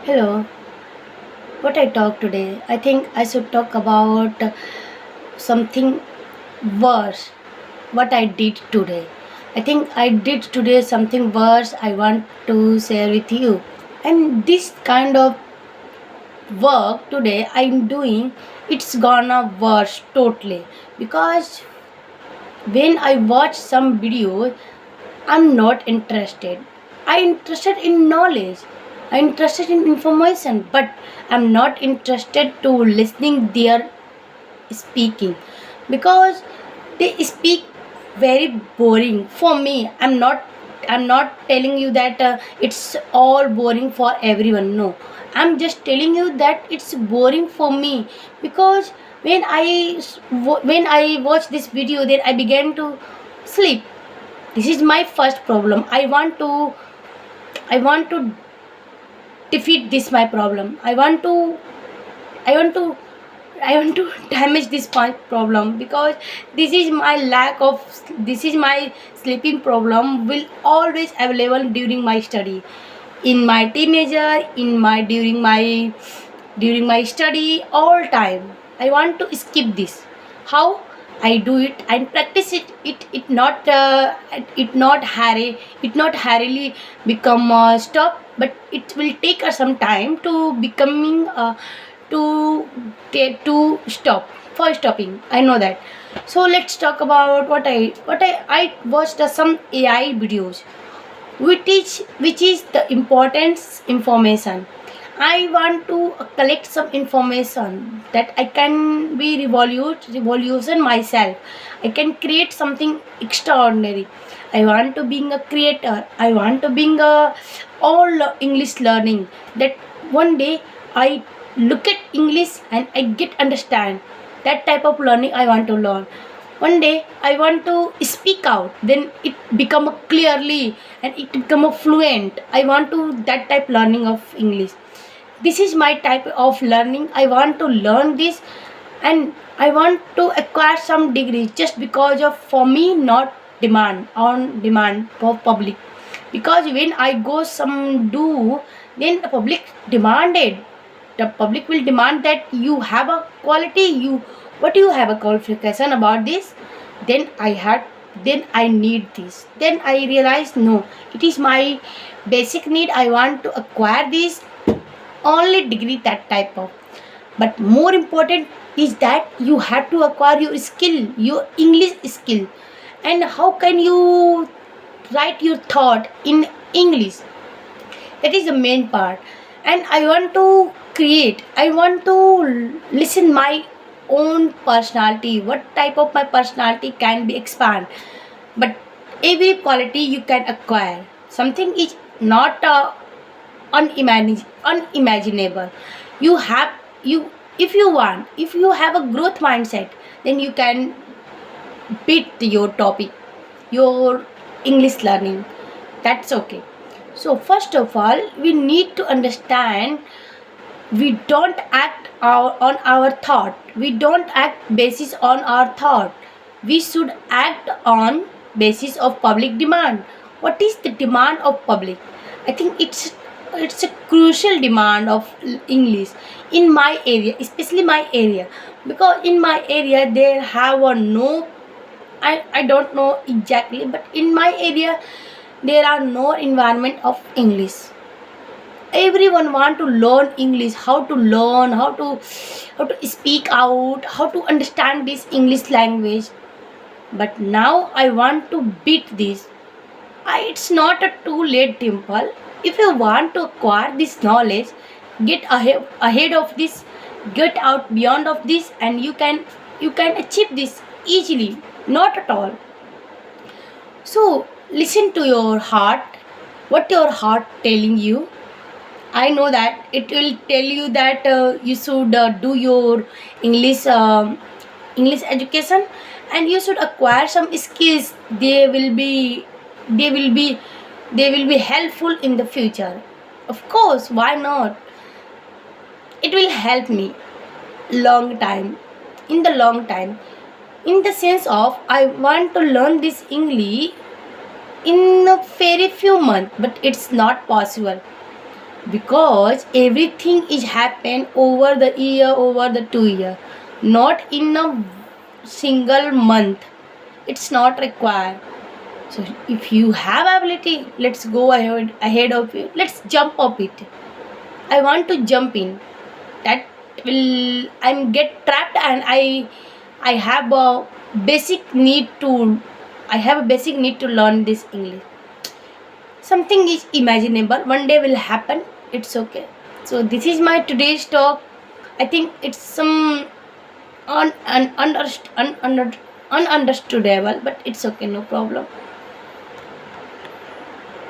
Hello, what I talk today? I think I should talk about something worse. What I did today. I think I did today something worse. I want to share with you. And this kind of work today I'm doing, it's gonna worse totally because when I watch some videos, I'm not interested. I'm interested in knowledge. I'm interested in information, but I'm not interested to listening their speaking because they speak very boring for me. I'm not telling you that it's all boring for everyone. No, I'm just telling you that it's boring for me because when I watch this video, then I began to sleep. This is my first problem. I want to defeat this my problem. I want to I want to damage this my problem because this is my sleeping problem will always available during my study, in my teenager, in my during my study, all time. I want to skip this. How I do it and practice it. It not hurriedly become stop, but it will take us some time to becoming to to stop for stopping. I know that. So let's talk about what I watched some AI videos which is the importance information. I want to collect some information that I can be revolution myself. I can create something extraordinary. I want to being a creator. I want to being a all English learning. That one day I look at English and I get understand. That type of learning I want to learn. One day I want to speak out, then it become a clearly and it become a fluent. I want to that type learning of English. This is my type of learning. I want to learn this, and I want to acquire some degree just because of for me not demand on demand for public. Because when I go some do, then the public demanded, the public will demand that you have a quality, you what you have a qualification about this. Then I need this. Then I realized no, it is my basic need. I want to acquire this only degree, that type of. But more important is that you have to acquire your skill, your English skill. And how can you write your thought in English? That is the main part. And I want to create, I want to listen my own personality, what type of my personality can be expand. But every quality you can acquire, something is not unimaginable. You have you If you want, if you have a growth mindset, then you can beat your topic, your English learning. That's okay. So first of all, we need to understand we don't act on our thought. We don't act basis on our thought. We should act on basis of public demand. What is the demand of public? I think it's a crucial demand of English in my area, especially my area, because in my area there have a no. I don't know exactly, but in my area there are no environment of English. Everyone want to learn English, how to learn, how to speak out, how to understand this English language. But now I want to beat this. It's not a too late, Dimple. If you want to acquire this knowledge, get ahead of this, get out beyond of this, and you can achieve this easily. Not at all. So listen to your heart, what your heart telling you. I know that it will tell you that you should do your English English education, and you should acquire some skills. They will be they will be helpful in the future. Of course, why not? It will help me long time, in the long time. In the sense of I want to learn this English in a very few months, but it's not possible because everything is happened over the year, over the 2 year, not in a single month. It's not required. So if you have ability, let's go ahead of it, let's jump up it. I want to jump in. That will I'm get trapped, and I have a basic need to I have a basic need to learn this English. Something is imaginable, one day will happen. It's okay. So this is my today's talk. I think it's some ununderstandable, but it's okay, no problem.